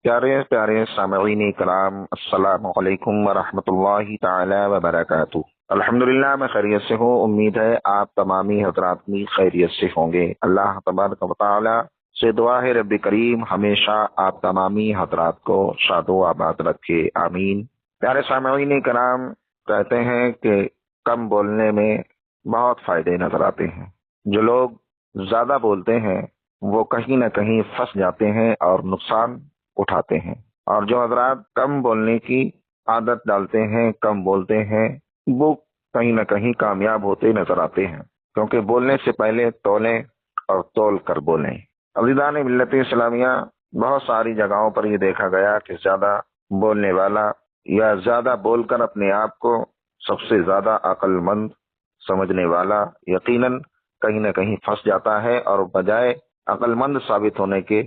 प्यारे प्यारे सामईन करام, अस्सलामु अलैकुम वरहमतुल्लाहि ताला वबरकातुहू। अल्हम्दुलिल्लाह मैं खैरियत से हूँ। उम्मीद है आप तमामी हजरात भी खैरियत से होंगे। अल्लाह तबारक व तआला से दुआ है रब्बी करीम हमेशा आप तमामी हजरात को शादो आबाद रखे, आमीन। प्यारे सामईन करम, कहते हैं कि कम बोलने में बहुत फायदे नजर आते हैं। जो लोग ज्यादा बोलते हैं वो कहीं ना कहीं फंस जाते हैं और नुकसान उठाते हैं, और जो हजरात कम बोलने की आदत डालते हैं, कम बोलते हैं, वो कहीं ना कहीं कामयाब होते नजर आते हैं, क्योंकि बोलने से पहले तोलें और तोल कर बोलें। अज़ीज़ान मिल्लत इस्लामिया, बहुत सारी जगहों पर ये देखा गया कि ज्यादा बोलने वाला या ज्यादा बोलकर अपने आप को सबसे ज्यादा अक्लमंद समझने वाला यकीनन कहीं ना कहीं फंस जाता है, और बजाय अक्लमंद साबित होने के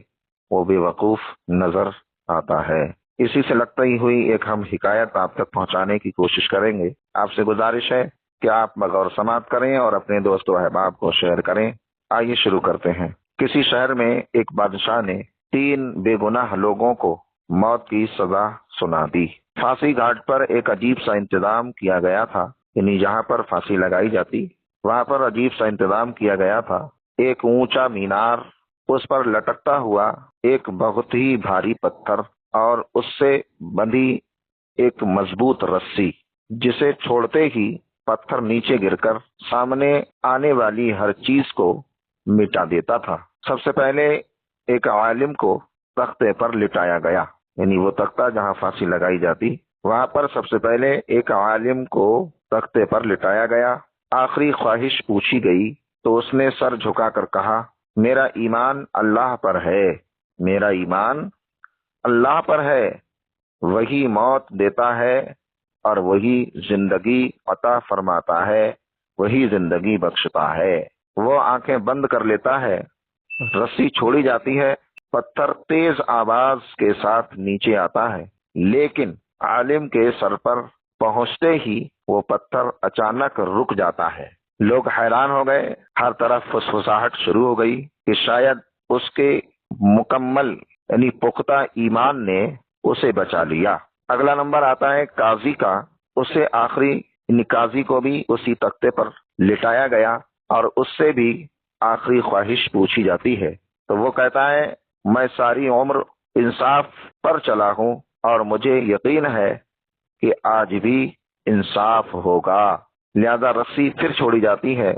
वो बेवकूफ नजर आता है। इसी से लगती हुई एक हम हिकायत आप तक पहुंचाने की कोशिश करेंगे। आपसे गुजारिश है कि आप बगौर समात करें और अपने दोस्तों अहबाब को शेयर करें। आइए शुरू करते हैं। किसी शहर में एक बादशाह ने 3 बेगुनाह लोगों को मौत की सजा सुना दी। फांसी घाट पर एक अजीब सा इंतजाम किया गया था, यानी जहाँ पर फांसी लगाई जाती वहां पर अजीब सा इंतजाम किया गया था। एक ऊंचा मीनार, उस पर लटकता हुआ एक बहुत ही भारी पत्थर और उससे बंधी एक मजबूत रस्सी, जिसे छोड़ते ही पत्थर नीचे गिरकर सामने आने वाली हर चीज को मिटा देता था। सबसे पहले एक आलिम को तख्ते पर लिटाया गया, यानी वो तख्ता जहाँ फांसी लगाई जाती वहां पर सबसे पहले एक आलिम को तख्ते पर लिटाया गया। आखिरी ख्वाहिश पूछी गई तो उसने सर झुकाकर कहा, मेरा ईमान अल्लाह पर है, मेरा ईमान अल्लाह पर है। वही मौत देता है और वही जिंदगी अता फरमाता है, वही जिंदगी बख्शता है। वो आंखें बंद कर लेता है, रस्सी छोड़ी जाती है, पत्थर तेज आवाज के साथ नीचे आता है, लेकिन आलिम के सर पर पहुंचते ही वो पत्थर अचानक रुक जाता है। लोग हैरान हो गए, हर तरफ फुसफुसाहट शुरू हो गई कि शायद उसके मुकम्मल यानी पुख्ता ईमान ने उसे बचा लिया। अगला नंबर आता है काजी का। उसे आखिरी यानी काजी को भी उसी तख्ते पर लिटाया गया और उससे भी आखिरी ख्वाहिश पूछी जाती है, तो वो कहता है, मैं सारी उम्र इंसाफ पर चला हूँ और मुझे यकीन है कि आज भी इंसाफ होगा। लिहाजा रस्सी फिर छोड़ी जाती है,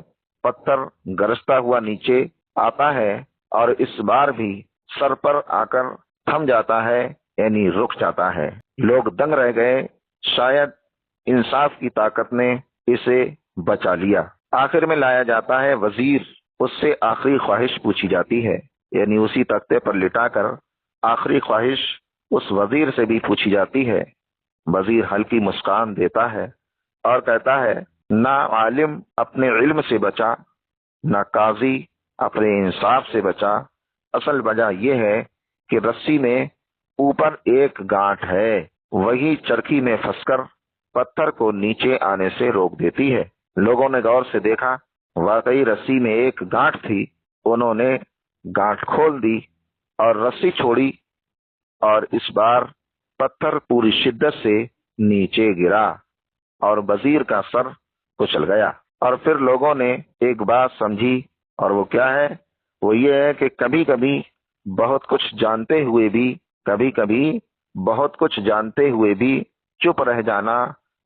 पत्थर गरजता हुआ नीचे आता है और इस बार भी सर पर आकर थम जाता है, यानी रुक जाता है। लोग दंग रह गए, शायद इंसाफ की ताकत ने इसे बचा लिया। आखिर में लाया जाता है वजीर, उससे आखिरी ख्वाहिश पूछी जाती है, यानी उसी तख्ते पर लिटाकर आखिरी ख्वाहिश उस वजीर से भी पूछी जाती है। वजीर हल्की मुस्कान देता है और कहता है, ना आलिम अपने इल्म से बचा, ना काजी अपने इंसाफ से बचा। असल वजह यह है कि रस्सी में ऊपर एक गांठ है, वही चरखी में फंसकर पत्थर को नीचे आने से रोक देती है। लोगों ने गौर से देखा, वाकई रस्सी में एक गांठ थी। उन्होंने गांठ खोल दी और रस्सी छोड़ी और इस बार पत्थर पूरी शिद्दत से नीचे गिरा और वजीर का सर कुचल गया। और फिर लोगों ने एक बात समझी, और वो क्या है? वो ये है कि कभी कभी बहुत कुछ जानते हुए भी चुप रह जाना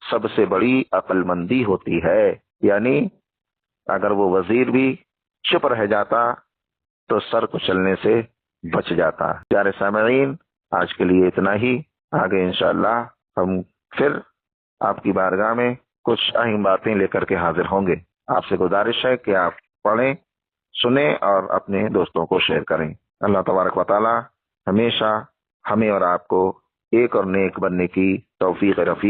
सबसे बड़ी अक्लमंदी होती है। यानी अगर वो वजीर भी चुप रह जाता तो सर कुचलने से बच जाता। प्यारे सामईन, आज के लिए इतना ही। आगे इंशाअल्लाह हम फिर आपकी बारगाह में कुछ अहम बातें लेकर के हाजिर होंगे। आपसे गुजारिश है कि आप पढ़ें, सुने और अपने दोस्तों को शेयर करें। अल्लाह तबारक व तआला हमेशा हमें और आपको एक और नेक बनने की तौफीक रफीक